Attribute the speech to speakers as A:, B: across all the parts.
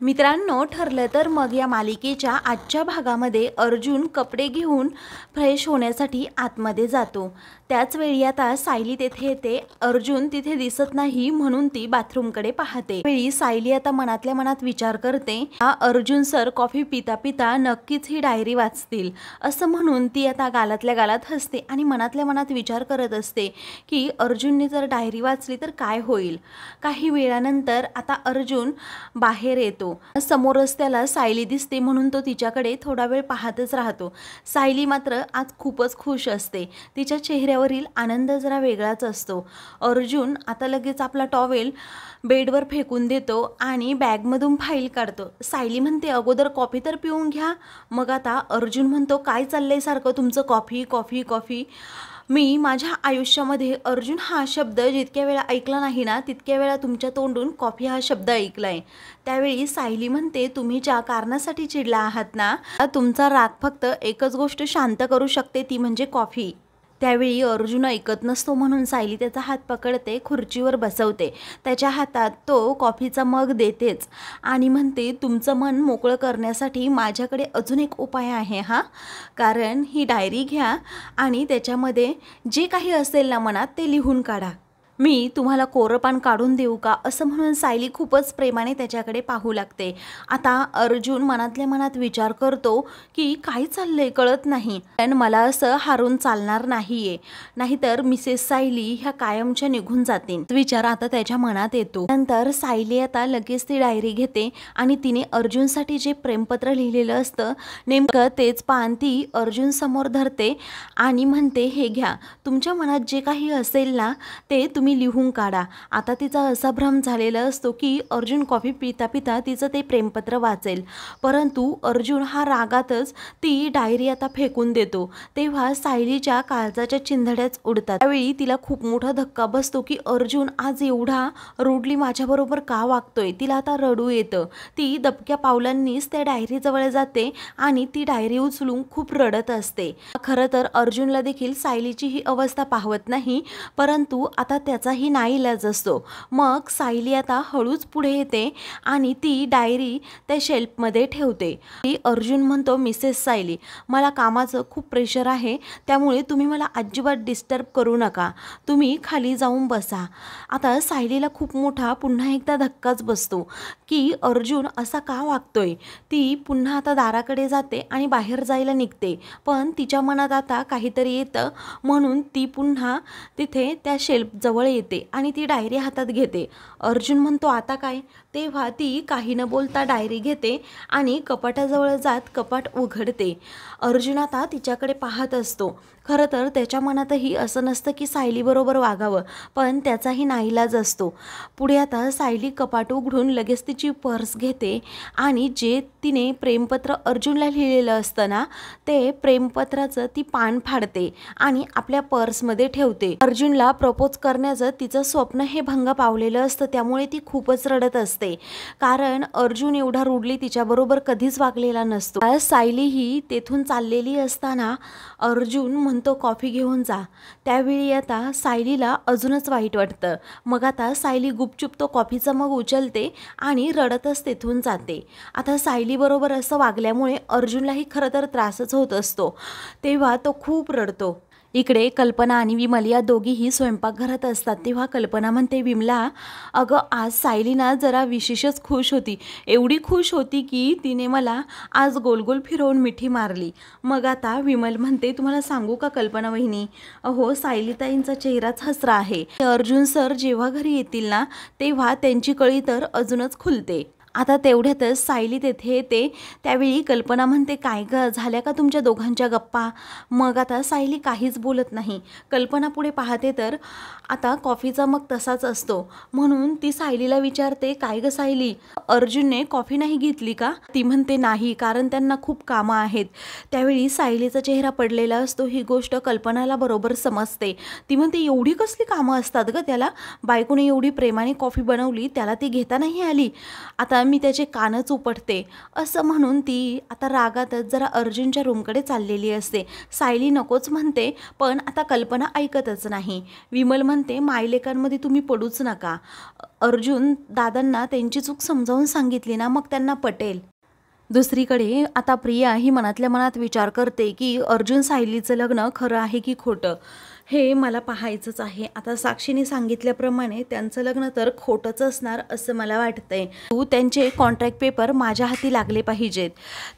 A: मित्रांनो, ठरलं तर मग या मालिकेच्या आजच्या भागामध्ये अर्जुन कपडे घेऊन फ्रेश होण्यासाठी आतमध्ये जातो। त्याच वेळी आता सायली तेथे येते। अर्जुन तिथे दिसत नाही म्हणून ती बाथरूमकडे पाहते। वेळी सायली आता मनातल्या मनात विचार करते, अर्जुन सर कॉफी पिता पिता नक्कीच ही डायरी वाचतील असं म्हणून ती आता गालातल्या गालात हसते आणि मनातल्या मनात विचार करत असते की अर्जुनने जर डायरी वाचली तर काय होईल। काही वेळानंतर आता अर्जुन बाहेर येतो। समोरच त्याला सायली दिसते म्हणून तो तिच्याकडे थोडा वेळ पाहतच राहतो। सायली मात्र आज खूपच खुश असते। तिच्या चेहऱ्यावरील आनंद जरा वेगळाच असतो। अर्जुन आता लगेच आपला टॉवेल बेडवर फेकून देतो आणि बॅगमधून फाईल काढतो। सायली म्हणते, अगोदर कॉफी तर पिऊन घ्या। मग आता अर्जुन म्हणतो, काय चाललंय सारखं तुमचं, कॉफी कॉफी कॉफी। मी माझ्या आयुष्यामध्ये अर्जुन हा शब्द जितक्या वेळा ऐकला नाही ना तितक्या वेळा तुमच्या तोंडून कॉफी हा शब्द ऐकलाय। त्यावेळी सायली म्हणते, तुम्ही ज्या कारणासाठी चिडला आहात ना, तुमचा राग फक्त एकच गोष्ट शांत करू शकते, ती म्हणजे कॉफी। त्यावेळी अर्जुन ऐकत नसतो म्हणून सायली त्याचा हात पकडते, खुर्चीवर बसवते, त्याच्या हातात तो कॉफीचा मग देतेच आणि म्हणते, तुमचं मन मोकळं करण्यासाठी माझ्याकडे अजून एक उपाय आहे कारण ही डायरी घ्या आणि त्याच्यामध्ये जे काही असेल ना मनात ते लिहून काढा। मी तुम्हाला कोरंपान काढून देऊ का असं म्हणून सायली खूपच प्रेमाने त्याच्याकडे पाहू लागते। आता अर्जुन मनातल्या मनात विचार करतो की काय चाललंय कळत नाही, पण मला असं हारून चालणार नाहीये, नाहीतर मिसेस सायली ह्या कायमच्या निघून जातील विचार आता त्याच्या मनात येतो। नंतर सायली आता लगेच ती डायरी घेते आणि तिने अर्जुनसाठी जे प्रेमपत्र लिहिलेलं असतं नेमकं तेच पान ती अर्जुन समोर धरते आणि म्हणते, हे घ्या, तुमच्या मनात जे काही असेल ना ते तुम्ही लिहून काढा। आता तिचा असा भ्रम झालेला असतो की अर्जुन कॉफी पिता पिता तिचं ते प्रेमपत्र वाचेल, परंतु अर्जुन हा रागातच ती डायरी आता फेकून देतो। तेव्हा सायलीच्या काळजाच्या चिंधड्याच उडतात। त्यावेळी तिला खूप मोठा धक्का बसतो की अर्जुन आज एवढा रूडली माझ्याबरोबर का वागतोय। तिला आता रडू येतं। ती दबक्या पावलांनीच त्या डायरी जवळ जाते आणि ती डायरी उचलून खूप रडत असते। खरं तर अर्जुनला देखील सायलीची ही अवस्था पाहवत नाही, परंतु आता त्याचाही नाईलाज असतो। मग सायली आता हळूच पुढे येते आणि ती डायरी त्या शेल्फमध्ये ठेवते। अर्जुन म्हणतो, मिसेस सायली, मला कामाचं खूप प्रेशर आहे, त्यामुळे तुम्ही मला अजिबात डिस्टर्ब करू नका, तुम्ही खाली जाऊन बसा। आता सायलीला खूप मोठा पुन्हा एकदा धक्काच बसतो की अर्जुन असा का वागतोय। ती पुन्हा आता दाराकडे जाते आणि बाहेर जायला निघते, पण तिच्या मनात आता काहीतरी येतं म्हणून ती पुन्हा तिथे त्या शेल्फ जवळ येते आणि ती डायरी हातात घेते। अर्जुन म्हणतो, आता काय। तेव्हा ती काही न बोलता डायरी घेते आणि कपाटाजवळ जात कपाट उघडते। अर्जुन आता तिच्याकडे पाहत असतो। खरं तर त्याच्या मनातही असं नसतं की सायलीबरोबर वागावं, पण त्याचाही नाईलाज असतो। पुढे आता सायली कपाट उघडून लगेच तिची पर्स घेते आणि जे तिने प्रेमपत्र अर्जुनला लिहिलेलं असतं ना ते प्रेमपत्राचं ती पान फाडते आणि आपल्या पर्समध्ये ठेवते। अर्जुनला प्रपोज करण्याचं तिचं स्वप्न हे भंग पावलेलं असतं, त्यामुळे ती खूपच रडत असते, कारण अर्जुन एवढा रूडली तिच्याबरोबर कधीच वागलेला नसतो। सायली ही तेथून चाललेली असताना अर्जुन म्हणतो, कॉफी घेऊन जा। त्यावेळी आता सायलीला अजूनच वाईट वाटतं। मग आता सायली गुपचूप तो कॉफीचा मग उचलते आणि रडतच तेथून जाते। आता सायलीबरोबर असं वागल्यामुळे अर्जुनलाही खरं तर त्रासच होत असतो, तेव्हा तो खूप रडतो। इकडे कल्पना आणि विमल या दोघीही स्वयंपाकघरात असतात। तेव्हा कल्पना म्हणते, विमला, अगं आज सायली ना जरा विशेषच खुश होती, एवढी खुश होती की तिने मला आज गोल गोल फिरवून मिठी मारली। मग आता विमल म्हणते, तुम्हाला सांगू का कल्पना वहिनी, अहो सायलीताईंचा चेहराच हसरा आहे। अर्जुन सर जेव्हा घरी येतील ना तेव्हा त्यांची कळी तर अजूनच खुलते। आता तेवढ्यातच सायली तेथे येते। त्यावेळी कल्पना म्हणते, काय ग, झाल्या का तुमच्या दोघांच्या गप्पा। मग आता सायली काहीच बोलत नाही। कल्पना पुढे पाहते तर आता कॉफीचा मग तसाच असतो, म्हणून ती सायलीला विचारते, काय ग सायली, अर्जुनने कॉफी नाही घेतली का। ती म्हणते, नाही, कारण त्यांना खूप कामं आहेत। त्यावेळी सायलीचा चेहरा पडलेला असतो। ही गोष्ट कल्पनाला बरोबर समजते। ती म्हणते, एवढी कसली कामं असतात ग त्याला, बायकोने एवढी प्रेमाने कॉफी बनवली, त्याला ती घेता नाही आली। आता मी त्याचे कानच उपटते, असं म्हणून ती आता रागातच जरा अर्जुनच्या रूमकडे चाललेली असते. सायली नकोच म्हणते, पण आता कल्पना ऐकतच नाही. विमल म्हणते, मायलेकांमध्ये तुम्ही पडूच नका. अर्जुन दादांना त्यांची चूक समजावून सांगितली ना, मग त्यांना पटेल. दुसरीकडे आता प्रिया ही मनातल्या मनात विचार करते की अर्जुन सायलीचं लग्न खरं आहे की खोटं, हे मला पाहायचंच आहे. आता साक्षीने सांगितल्याप्रमाणे त्यांचं लग्न तर खोटंच असणार असं मला वाटतंय. त्यांचे कॉन्ट्रॅक्ट पेपर माझ्या हाती लागले पाहिजेत.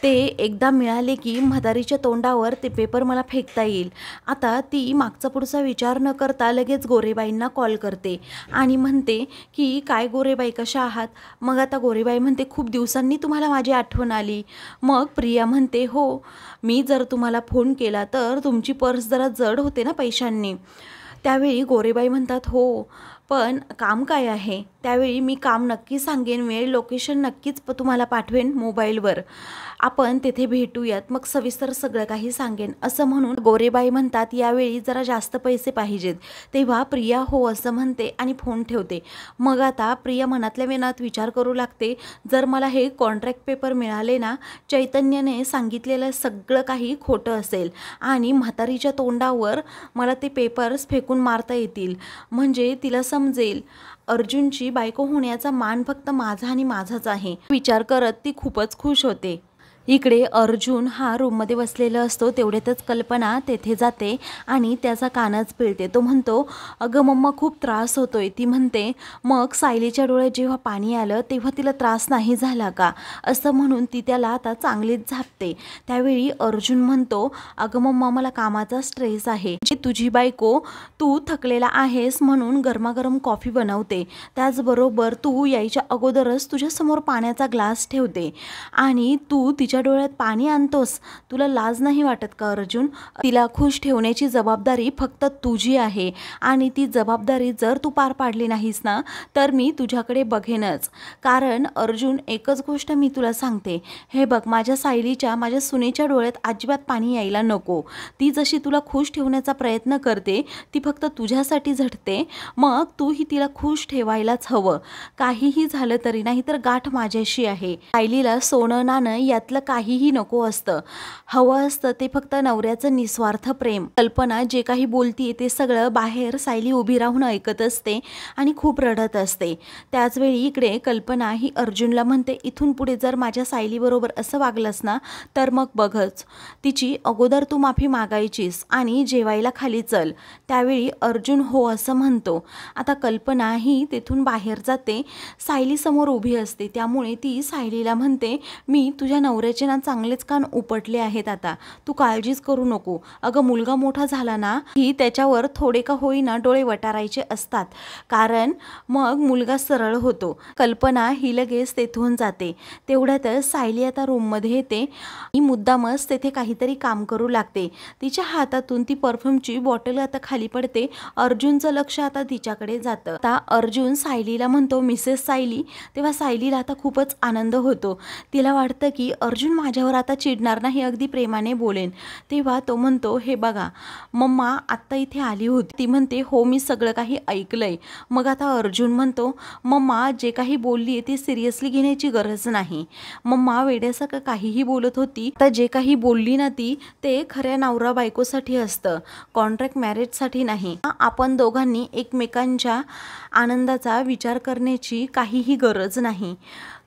A: ते एकदा मिळाले की म्हातारीच्या तोंडावर ते पेपर मला फेकता येईल. आता ती मागचा पुढचा विचार न करता लगेच गोरेबाईंना कॉल करते आणि म्हणते की काय गोरेबाई, कशा आहात? मग आता गोरेबाई म्हणते, खूप दिवसांनी तुम्हाला माझी आठवण आली. मग प्रिया म्हणते, हो, मी जर तुम्हाला फोन केला तर तुमची पर्स जरा जड होते ना पैशांनी. त्यावेळी गोरेबाई म्हणतात, हो, पण काम काय आहे? त्यावेळी मी काम नक्की सांगेन, वेळ लोकेशन नक्कीच तुम्हाला पाठवेन मोबाईलवर. आपण तेथे भेटूयात, मग सविस्तर सगळं काही सांगेन, असं म्हणून गोरेबाई म्हणतात, यावेळी जरा जास्त पैसे पाहिजेत. तेव्हा प्रिया हो असं म्हणते आणि फोन ठेवते. मग आता प्रिया मनातल्या मनात विचार करू लागते, जर मला हे कॉन्ट्रॅक्ट पेपर मिळाले ना, चैतन्याने सांगितलेलं सगळं काही खोटं असेल आणि म्हातारीच्या तोंडावर मला ते पेपर्स फेकून मारता येतील, म्हणजे तिला समजेल अर्जुनची बायको होण्याचा मान फक्त माझा आणि माझाच आहे. विचार करत ती खूपच खुश होते. इकडे अर्जुन हा रूममध्ये बसलेला असतो. तेवढ्यातच कल्पना तेथे जाते आणि त्याचा कानच पिळते. तो म्हणतो, अगं मम्मा, खूप त्रास होतोय. ती म्हणते, मग सायलीच्या डोळ्यात जेव्हा पाणी आलं तेव्हा तिला त्रास नाही झाला का? असं म्हणून ती त्याला आता चांगलीच झापते. त्यावेळी अर्जुन म्हणतो, अगं मम्मा, मला कामाचा स्ट्रेस आहे. तुझी बायको तू थकलेला आहेस म्हणून गरमागरम कॉफी बनवते, त्याचबरोबर तू यायच्या अगोदरच तुझ्यासमोर पाण्याचा ग्लास ठेवते आणि तू तिच्या डोळ्यात पाणी आणतोस. तुला लाज नाही वाटत का अर्जुन? तिला खुश ठेवण्याची जबाबदारी फक्त तुझी आहे आणि ती जबाबदारी जर तू पार पाडली नाहीस ना, तर मी तुझ्याकडे बघेनच. कारण अर्जुन, एकच गोष्ट मी तुला सांगते, हे बघ, माझ्या सायलीच्या, माझ्या सुनेच्या डोळ्यात अजिबात पाणी यायला नको. ती जशी तुला खुश ठेवण्याचा प्रयत्न करते, ती फक्त तुझ्यासाठी झटते. मग तूही तिला खुश ठेवायलाच हवं, काहीही झालं तरी. नाहीतर गाठ माझ्याशी आहे. सायलीला सोनं नाणं यातलं काहीही नको असतं. हवं असतं ते फक्त नवऱ्याचं निस्वार्थ प्रेम. कल्पना जे काही बोलतीये ते सगळं बाहेर सायली उभी राहून ऐकत असते आणि खूप रडत असते. त्याचवेळी इकडे कल्पना ही अर्जुनला म्हणते, इथून पुढे जर माझ्या सायलीबरोबर असं वागलंस ना, तर मग बघच, तिची अगोदर तू माफी मागायचीस आणि जेवायला खाली चल. त्यावेळी अर्जुन हो असं म्हणतो. आता कल्पना ही तेथून बाहेर जाते. सायली समोर उभी असते. त्यामुळे ती सायलीला म्हणते, मी तुझ्या नवऱ्याचे ना चांगलेच कान उपटले आहेत. आता तू काळजीच करू नको. अगं, मुलगा मोठा झाला ना की त्याच्यावर थोडे का होईना डोळे वटारायचे असतात, कारण मग मुलगा सरळ होतो. कल्पना ही लगेच तेथून जाते. तेवढ्यातच सायली आता रूममध्ये येते. ही मुद्दामच तेथे काहीतरी काम करू लागते. तिच्या हातातून ती परफ्यूमची बॉटल आता खाली पडते. अर्जुनचं लक्ष आता तिच्याकडे जातं. आता अर्जुन सायलीला म्हणतो, मिसेस सायली. तेव्हा सायलीला आता खूपच आनंद होतो. तिला वाटतं की अर्जुन माझ्यावर आता चिडणार नाही, अगदी प्रेमाने बोलेन. तेव्हा तो म्हणतो, हे बघा, मम्मा आत्ता इथे आली होती. ती म्हणते, हो, मी सगळं काही ऐकलंय. मग आता अर्जुन म्हणतो, मम्मा जे काही बोलली ते सिरियसली घेण्याची गरज नाही. मम्मा वेड्यासारखं काहीही बोलत होती. आता जे काही बोलली ना ती, ते खऱ्या नवरा बायकोसाठी असतं, कॉन्ट्रॅक्ट मॅरेजसाठी नाही. आपण दोघांनी एकमेकांच्या आनंदाचा विचार करण्याची काहीही गरज नाही,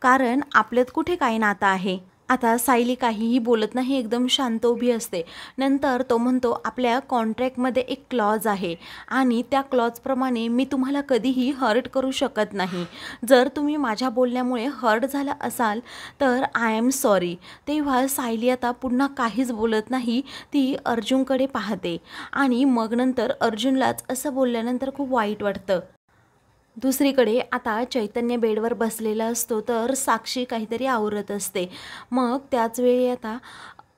A: कारण आपल्यात कुठे काय नातं आहे. आता सायली काहीही बोलत नाही, एकदम शांत उभी असते. नंतर तो म्हणतो, आपल्या कॉन्ट्रॅक्टमध्ये एक क्लॉज आहे आणि त्या क्लॉजप्रमाणे मी तुम्हाला कधीही हर्ट करू शकत नाही. जर तुम्ही माझ्या बोलण्यामुळे हर्ट झाला असाल तर आय एम सॉरी. तेव्हा सायली आता पुन्हा काहीच बोलत नाही. ती अर्जुनकडे पाहते आणि मग नंतर अर्जुनलाच असं बोलल्यानंतर खूप वाईट वाटतं. दुसरीकडे आता चैतन्य बेडवर बसलेला असतो, तर साक्षी काहीतरी आवरत असते. मग त्याच वेळी आता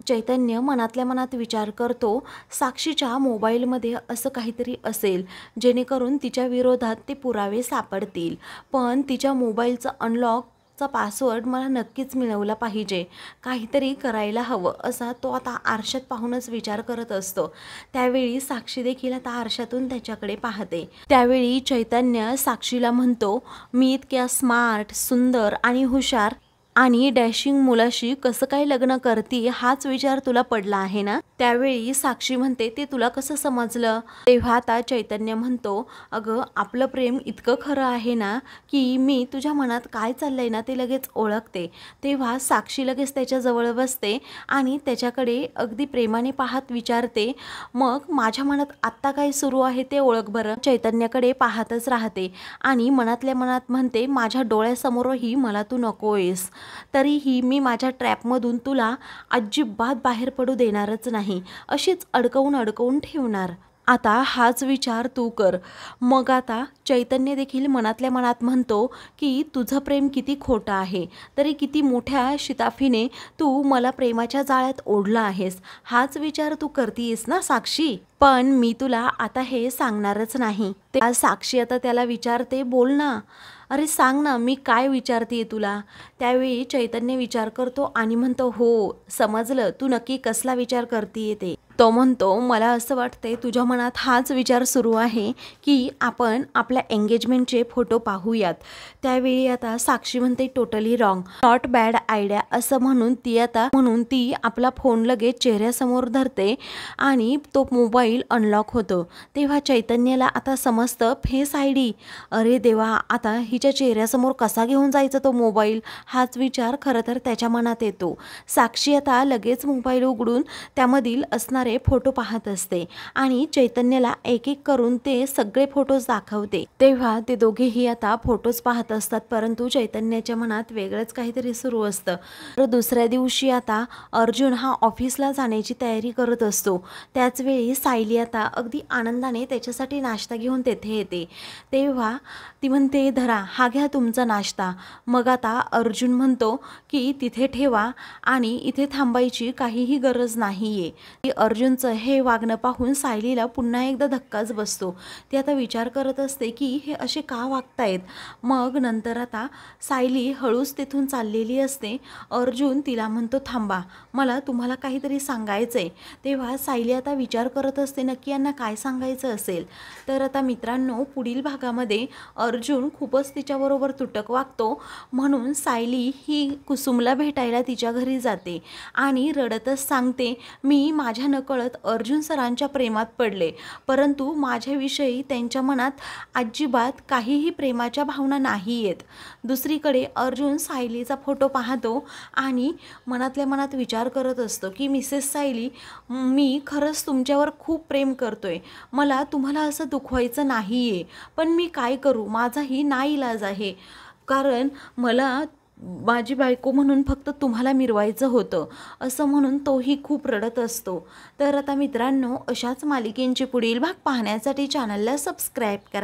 A: चैतन्य मनातल्या मनात विचार करतो, साक्षीच्या मोबाईलमध्ये असं काहीतरी असेल जेणेकरून तिच्या विरोधात ते पुरावे सापडतील. पण तिच्या मोबाईलचं अनलॉक लॉकचा पासवर्ड मला नक्कीच मिळवला पाहिजे, काहीतरी करायला हवं असा तो आता आरशात पाहूनच विचार करत असतो। त्यावेळी साक्षी देखील आता आरशातून त्याच्याकडे पाहते। त्यावेळी चैतन्य साक्षीला म्हणतो, मी इतक्या स्मार्ट, सुंदर आणि हुशार आणि डॅशिंग मुलाशी कसं काय लग्न करती हाच विचार तुला पडला आहे ना? त्यावेळी साक्षी म्हणते, ते तुला कसं समजलं? तेव्हा आता चैतन्य म्हणतो, अगं आपलं प्रेम इतकं खरं आहे ना की मी तुझ्या मनात काय चाललंय ना ते लगेच ओळखते। तेव्हा साक्षी लगेच त्याच्याजवळ बसते आणि त्याच्याकडे अगदी प्रेमाने पाहत विचारते, मग माझ्या मनात आत्ता काय सुरू आहे ते ओळख बरं। चैतन्याकडे पाहतच राहते आणि मनातल्या मनात म्हणते, माझ्या डोळ्यासमोरही मला तू नकोयस, तरीही मी माझ्या ट्रॅपमधून तुला अजिबात बाहेर पडू देणारच नाही, अशीच अडकवून ठेवणार। आता हाच विचार तू कर। मग आता चैतन्य देखील मनातल्या मनात म्हणतो की तुझं प्रेम किती खोटं आहे, तरी किती मोठ्या शिताफीने तू मला प्रेमाच्या जाळ्यात ओढलं आहेस, हाच विचार तू करतीयस ना साक्षी? पण मी तुला आता हे सांगणारच नाही। ते साक्षी आता त्याला विचारते, बोल ना, अरे सांग ना, मी काय विचारते तुला? त्यावेळी चैतन्य विचार करतो आणि म्हणतो, हो समजलं, तू नक्की कसला विचार करतीये ते। तो म्हणतो, मला असं वाटतंय तुझ्या मनात हाच विचार सुरू आहे की आपण आपल्या एंगेजमेंटचे फोटो पाहूयात। त्यावेळी आता साक्षी म्हणते, totally wrong, not bad idea असं म्हणून ती आपला फोन लगेच चेहऱ्यासमोर धरते आणि तो मोबाईल अनलॉक होतो। तेव्हा चैतन्याला आता समजतं, फेस आयडी, अरे देवा, आता हिच्या चेहऱ्यासमोर कसा घेऊन जायचा तो मोबाईल, हाच विचार खरं तर त्याच्या मनात येतो। साक्षी आता लगेच मोबाईल उघडून त्यामधील असणारे फोटो पाहत असते आणि चैतन्याला एक एक करून ते सगळे फोटोज दाखवते। तेव्हा ते दोघेही आता फोटोज पाहत असतात, परंतु चैतन्याच्या मनात वेगळंच काहीतरी सुरू असतं। तर दुसऱ्या दिवशी आता अर्जुन हा ऑफिसला जाण्याची तयारी करत असतो। त्याच वेळी सायली आता अगदी आनंदाने त्याच्यासाठी नाश्ता घेऊन तेथे येते। तेव्हा ती म्हणते, धरा, हा घ्या तुमचा नाश्ता। मग आता अर्जुन म्हणतो की तिथे ठेवा आणि इथे थांबायची काहीही गरज नाहीये। अर्जुनचं हे वागणं पाहून सायलीला पुन्हा एकदा धक्काच बसतो। ती आता विचार करत असते की हे असे का वागतायत। मग नंतर आता सायली हळूच तिथून चाललेली असते। अर्जुन तिला म्हणतो, थांबा, मला तुम्हाला काहीतरी सांगायचंय। तेव्हा सायली आता विचार करत असते, नक्की यांना काय सांगायचं असेल। तर आता मित्रांनो, पुढील भागामध्ये अर्जुन खूपच तिच्याबरोबर तुटक वागतो, म्हणून सायली ही कुसुमला भेटायला तिच्या घरी जाते आणि रडतच सांगते, मी माझ्या नकळत अर्जुन सरांच्या प्रेमात पडले, परंतु माझ्याविषयी त्यांच्या मनात अजिबात काहीही प्रेमाच्या भावना नाही आहेत। दुसरीकडे अर्जुन सायलीचा फोटो पाहतो आणि मनातल्या मनात विचार करत असतो की मिसेस सायली, मी खरंच तुमच्यावर खूप प्रेम करतोय, मला तुम्हाला असं दुखवायचं नाहीये, पण मी काय करू, माझाही नाईलाज आहे, कारण मला माझी बायको म्हणून फक्त तुम्हाला मिरवायचं होतं, असं म्हणून तोही खूप रडत असतो। तर आता मित्रांनो, अशाच मालिकेंचे पुढील भाग पाहण्यासाठी चॅनलला सबस्क्राईब करा।